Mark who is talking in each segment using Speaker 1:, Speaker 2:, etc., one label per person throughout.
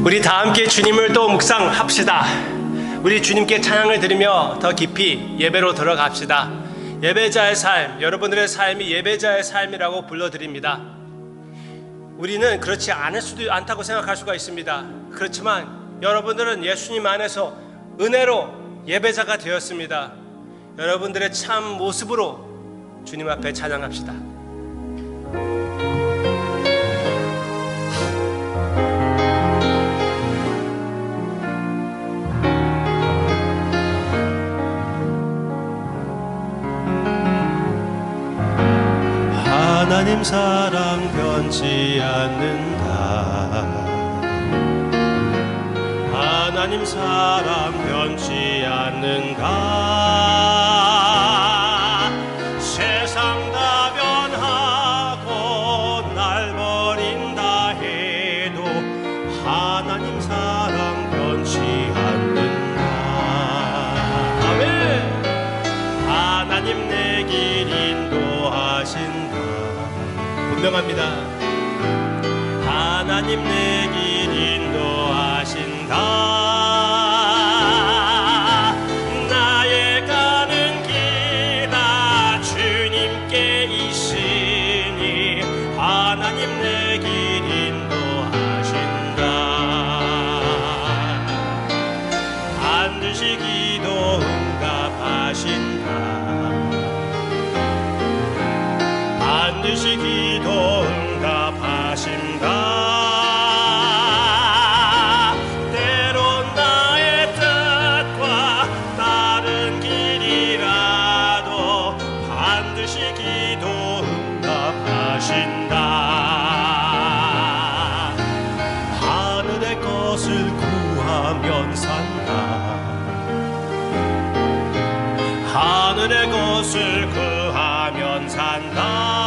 Speaker 1: 우리 다 함께 주님을 또 묵상합시다. 우리 주님께 찬양을 드리며 더 깊이 예배로 들어갑시다. 예배자의 삶, 여러분들의 삶이 예배자의 삶이라고 불러드립니다. 우리는 그렇지 않다고 생각할 수가 있습니다. 그렇지만 여러분들은 예수님 안에서 은혜로 예배자가 되었습니다. 여러분들의 참 모습으로 주님 앞에 찬양합시다. 하나님 사랑 변치 않는다. 하나님 사랑 변치 않는다. 세상 다 변하고 날 버린다 해도 하나님 사랑 변치 않는다. 아멘. 하나님 내 길 인도하신다. 분명합니다. 하나님 내 길 인도하신다. 나의 가는 길 다 주님께 있으니 하나님 내 길 인도하신다. 반드시 기도 응답하신다. 반드시 기도 응답하신다. 때론 나의 뜻과 다른 길이라도 반드시 기도 응답하신다. 하늘의 것을 구하면 산다. 하늘의 것을 구하면 산다.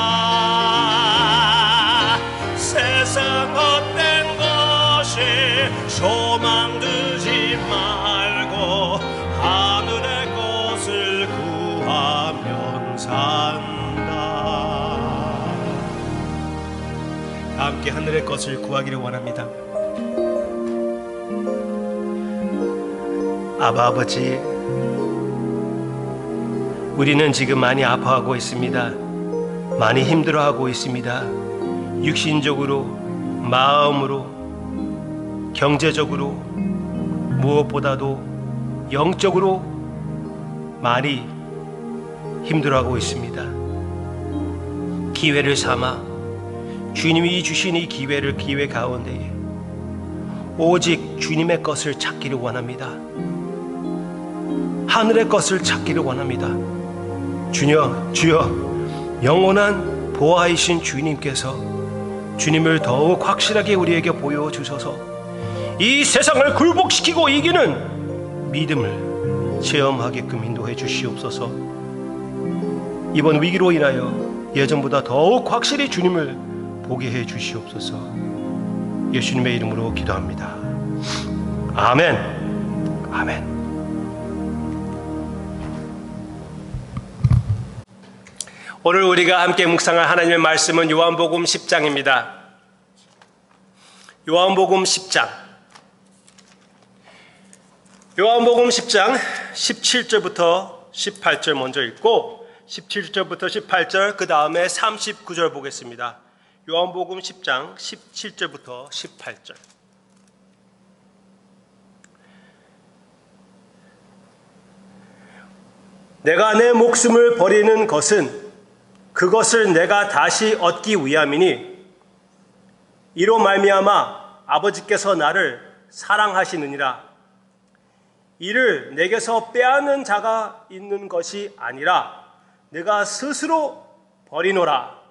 Speaker 1: 세상 헛된 것이 소망 두지 말고 하늘의 것을 구하면 산다. 다 함께 하늘의 것을 구하기를 원합니다. 아버지, 우리는 지금 많이 아파하고 있습니다. 많이 힘들어하고 있습니다. 육신적으로, 마음으로, 경제적으로, 무엇보다도 영적으로 많이 힘들어하고 있습니다. 기회를 삼아 주님이 주신 이 기회 가운데에 오직 주님의 것을 찾기를 원합니다. 하늘의 것을 찾기를 원합니다. 주여, 영원한 보아이신 주님께서 주님을 더욱 확실하게 우리에게 보여주셔서 이 세상을 굴복시키고 이기는 믿음을 체험하게끔 인도해 주시옵소서. 이번 위기로 인하여 예전보다 더욱 확실히 주님을 보게 해 주시옵소서. 예수님의 이름으로 기도합니다. 아멘. 아멘. 오늘 우리가 함께 묵상할 하나님의 말씀은 요한복음 10장입니다. 요한복음 10장. 요한복음 10장 17절부터 18절 먼저 읽고 17절부터 18절 그 다음에 39절 보겠습니다. 요한복음 10장 17절부터 18절. 내가 내 목숨을 버리는 것은 그것을 내가 다시 얻기 위함이니 이로 말미암아 아버지께서 나를 사랑하시느니라. 이를 내게서 빼앗는 자가 있는 것이 아니라 내가 스스로 버리노라.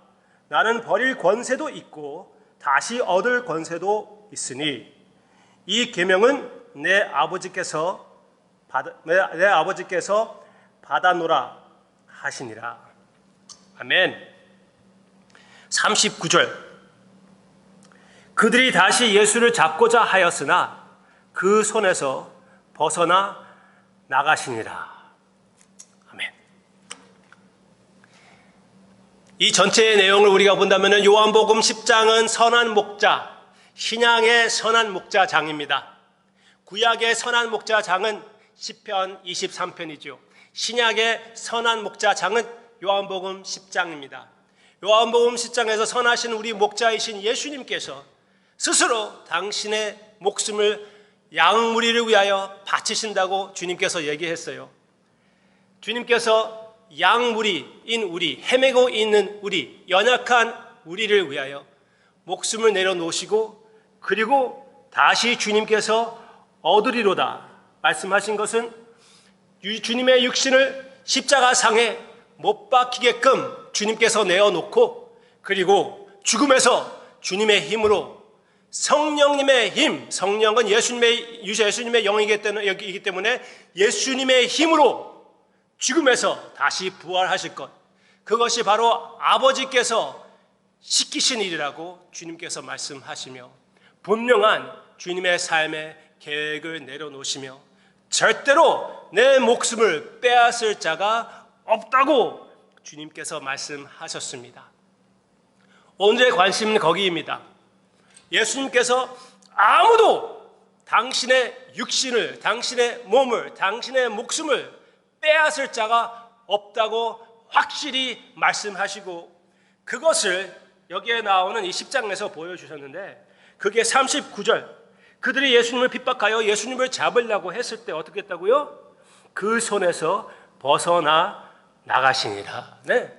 Speaker 1: 나는 버릴 권세도 있고 다시 얻을 권세도 있으니 이 계명은 내 아버지께서 받아노라 하시니라. 아멘. 39절. 그들이 다시 예수를 잡고자 하였으나 그 손에서 벗어나 나가시니라. 아멘. 이 전체의 내용을 우리가 본다면 요한복음 10장은 선한 목자, 신약의 선한 목자장입니다. 구약의 선한 목자장은 시편 23편이죠. 신약의 선한 목자장은 요한복음 10장입니다. 요한복음 10장에서 선하신 우리 목자이신 예수님께서 스스로 당신의 목숨을 양무리를 위하여 바치신다고 주님께서 얘기했어요. 주님께서 양무리인 우리, 헤매고 있는 우리, 연약한 우리를 위하여 목숨을 내려놓으시고 그리고 다시 주님께서 얻으리로다 말씀하신 것은 주님의 육신을 십자가상에 못 박히게끔 주님께서 내어놓고 그리고 죽음에서 주님의 힘으로 성령님의 힘, 성령은 예수님의 영이기 때문에 예수님의 힘으로 죽음에서 다시 부활하실 것, 그것이 바로 아버지께서 시키신 일이라고 주님께서 말씀하시며 분명한 주님의 삶의 계획을 내려놓으시며 절대로 내 목숨을 빼앗을 자가 없다고 주님께서 말씀하셨습니다. 오늘의 관심은 거기입니다. 예수님께서 아무도 당신의 육신을, 당신의 몸을, 당신의 목숨을 빼앗을 자가 없다고 확실히 말씀하시고 그것을 여기에 나오는 이 10장에서 보여주셨는데 그게 39절, 그들이 예수님을 핍박하여 예수님을 잡으려고 했을 때 어떻게 했다고요? 그 손에서 벗어나 나가시니라. 네.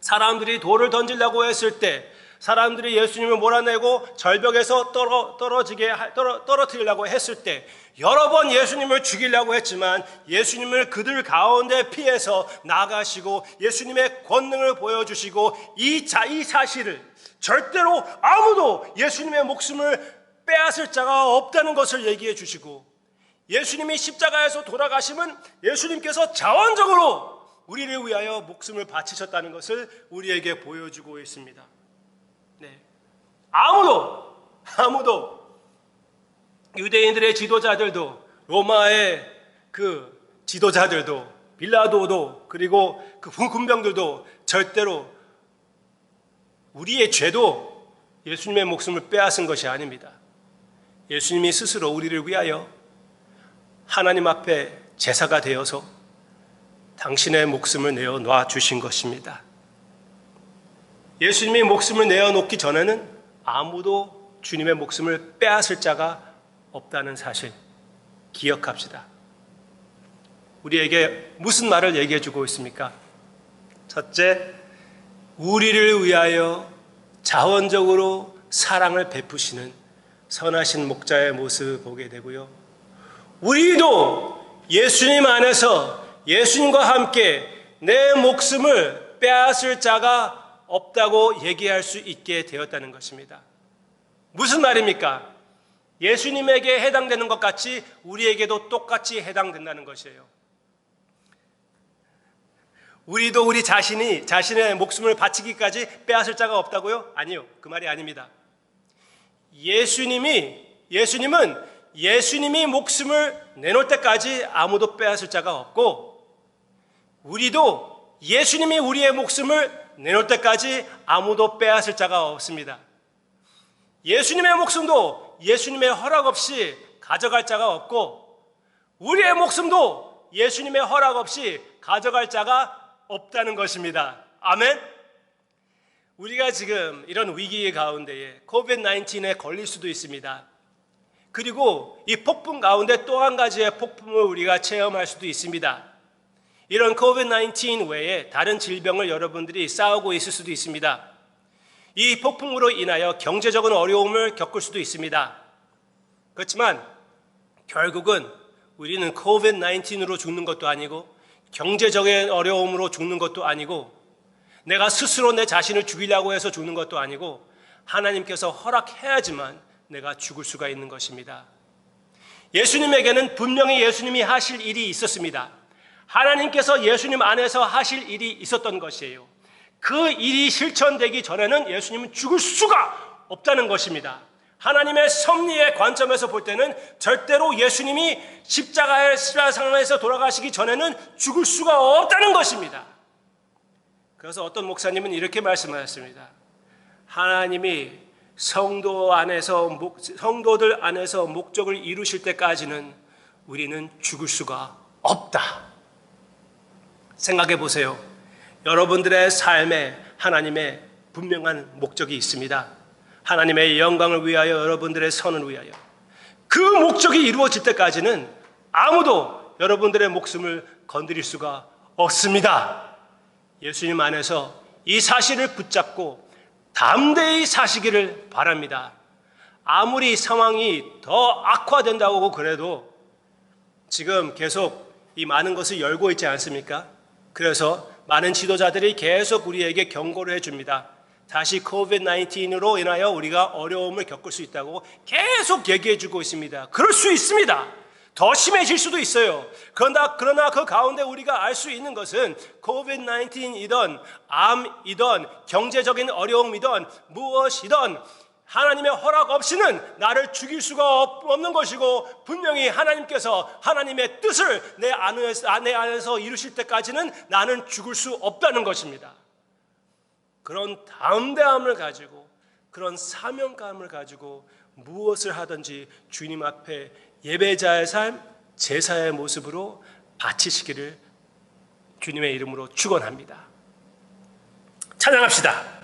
Speaker 1: 사람들이 돌을 던지려고 했을 때, 사람들이 예수님을 몰아내고 절벽에서 떨어뜨리려고 했을 때 여러 번 예수님을 죽이려고 했지만 예수님을 그들 가운데 피해서 나가시고 예수님의 권능을 보여주시고 이 사실을 절대로 아무도 예수님의 목숨을 빼앗을 자가 없다는 것을 얘기해 주시고 예수님이 십자가에서 돌아가심은 예수님께서 자원적으로 우리를 위하여 목숨을 바치셨다는 것을 우리에게 보여주고 있습니다. 네. 아무도 유대인들의 지도자들도 로마의 그 지도자들도 빌라도도 그리고 그 군병들도 절대로 우리의 죄도 예수님의 목숨을 빼앗은 것이 아닙니다. 예수님이 스스로 우리를 위하여 하나님 앞에 제사가 되어서 당신의 목숨을 내어놔 주신 것입니다. 예수님이 목숨을 내어놓기 전에는 아무도 주님의 목숨을 빼앗을 자가 없다는 사실 기억합시다. 우리에게 무슨 말을 얘기해 주고 있습니까? 첫째, 우리를 위하여 자원적으로 사랑을 베푸시는 선하신 목자의 모습을 보게 되고요. 우리도 예수님 안에서 예수님과 함께 내 목숨을 빼앗을 자가 없다고 얘기할 수 있게 되었다는 것입니다. 무슨 말입니까? 예수님에게 해당되는 것 같이 우리에게도 똑같이 해당된다는 것이에요. 우리도 우리 자신이 자신의 목숨을 바치기까지 빼앗을 자가 없다고요? 아니요. 그 말이 아닙니다. 예수님은 예수님이 목숨을 내놓을 때까지 아무도 빼앗을 자가 없고 우리도 예수님이 우리의 목숨을 내놓을 때까지 아무도 빼앗을 자가 없습니다. 예수님의 목숨도 예수님의 허락 없이 가져갈 자가 없고 우리의 목숨도 예수님의 허락 없이 가져갈 자가 없다는 것입니다. 아멘. 우리가 지금 이런 위기 가운데에 COVID-19에 걸릴 수도 있습니다. 그리고 이 폭풍 가운데 또 한 가지의 폭풍을 우리가 체험할 수도 있습니다. 이런 COVID-19 외에 다른 질병을 여러분들이 싸우고 있을 수도 있습니다. 이 폭풍으로 인하여 경제적인 어려움을 겪을 수도 있습니다. 그렇지만 결국은 우리는 COVID-19으로 죽는 것도 아니고 경제적인 어려움으로 죽는 것도 아니고 내가 스스로 내 자신을 죽이려고 해서 죽는 것도 아니고 하나님께서 허락해야지만 내가 죽을 수가 있는 것입니다. 예수님에게는 분명히 예수님이 하실 일이 있었습니다. 하나님께서 예수님 안에서 하실 일이 있었던 것이에요. 그 일이 실천되기 전에는 예수님은 죽을 수가 없다는 것입니다. 하나님의 섭리의 관점에서 볼 때는 절대로 예수님이 십자가의 상에서 돌아가시기 전에는 죽을 수가 없다는 것입니다. 그래서 어떤 목사님은 이렇게 말씀하셨습니다. 하나님이 성도들 안에서 목적을 이루실 때까지는 우리는 죽을 수가 없다. 생각해 보세요. 여러분들의 삶에 하나님의 분명한 목적이 있습니다. 하나님의 영광을 위하여, 여러분들의 선을 위하여. 그 목적이 이루어질 때까지는 아무도 여러분들의 목숨을 건드릴 수가 없습니다. 예수님 안에서 이 사실을 붙잡고 담대히 사시기를 바랍니다. 아무리 상황이 더 악화된다고 그래도 지금 계속 이 많은 것을 열고 있지 않습니까? 그래서 많은 지도자들이 계속 우리에게 경고를 해줍니다. 다시 COVID-19으로 인하여 우리가 어려움을 겪을 수 있다고 계속 얘기해주고 있습니다. 그럴 수 있습니다. 더 심해질 수도 있어요. 그러나 그 가운데 우리가 알 수 있는 것은 COVID-19이든 암이든 경제적인 어려움이든 무엇이든 하나님의 허락 없이는 나를 죽일 수가 없는 것이고, 분명히 하나님께서 하나님의 뜻을 내 안에서 이루실 때까지는 나는 죽을 수 없다는 것입니다. 그런 담대함을 가지고, 그런 사명감을 가지고 무엇을 하든지 주님 앞에 예배자의 삶, 제사의 모습으로 바치시기를 주님의 이름으로 축원합니다. 찬양합시다.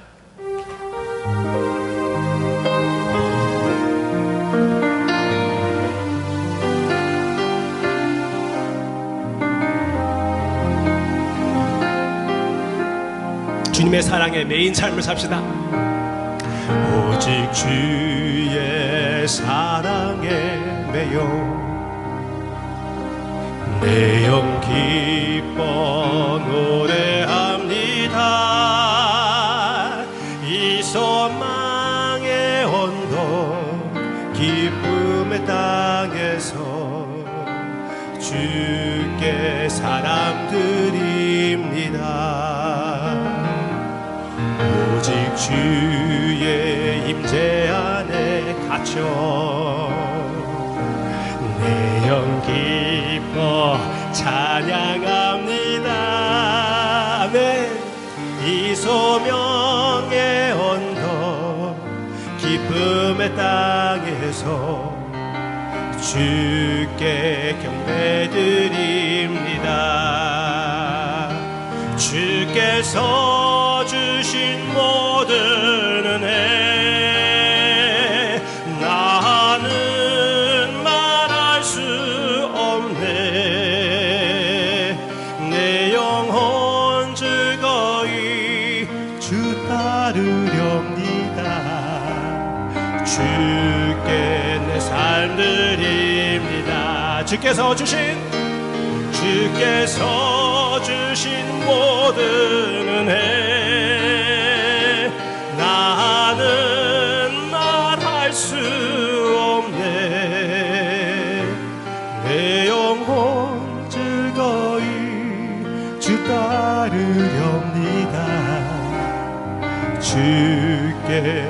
Speaker 1: 주님의 사랑에 매인 삶을 삽시다.
Speaker 2: 오직 주의 사랑에 매여 내 영 기뻐 노래합니다. 이 소망의 언덕 기쁨의 땅에서 주께 사랑 드립니다. 오직 주의 임재 안에 갇혀 내 영 기뻐 찬양합니다. 아멘. 이 소명의 언덕 기쁨의 땅에서 주께 경배드립니다. 주께서 주신 모든 은혜 나는 말할 수 없네. 내 영혼 즐거이 주 따르렵니다. 주께 내 삶 드립니다. 주께서 주신 모든 은혜 나는 말할 수 없네. 내 영혼 즐거이 주 따르렵니다. 주께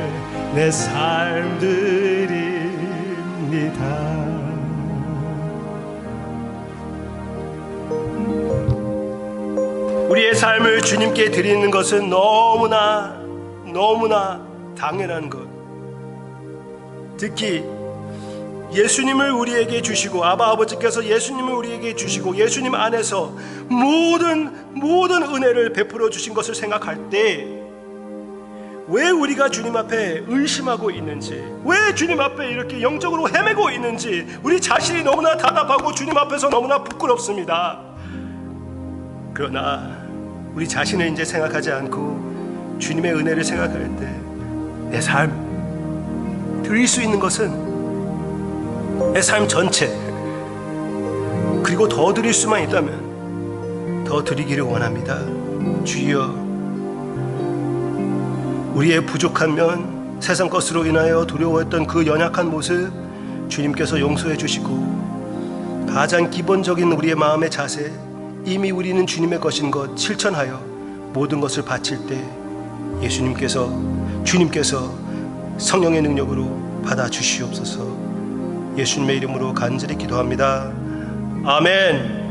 Speaker 2: 내 삶 드립니다.
Speaker 1: 우리의 삶을 주님께 드리는 것은 너무나 당연한 것. 특히 예수님을 우리에게 주시고, 아버지께서 예수님을 우리에게 주시고, 예수님 안에서 모든 은혜를 베풀어 주신 것을 생각할 때 왜 우리가 주님 앞에 의심하고 있는지, 왜 주님 앞에 이렇게 영적으로 헤매고 있는지 우리 자신이 너무나 답답하고 주님 앞에서 너무나 부끄럽습니다. 그러나 우리 자신을 이제 생각하지 않고 주님의 은혜를 생각할 때 내 삶 드릴 수 있는 것은 내 삶 전체, 그리고 더 드릴 수만 있다면 더 드리기를 원합니다. 주여, 우리의 부족한 면, 세상 것으로 인하여 두려워했던 그 연약한 모습 주님께서 용서해 주시고, 가장 기본적인 우리의 마음의 자세, 이미 우리는 주님의 것인 것 실천하여 모든 것을 바칠 때 주님께서 성령의 능력으로 받아주시옵소서. 예수님의 이름으로 간절히 기도합니다. 아멘.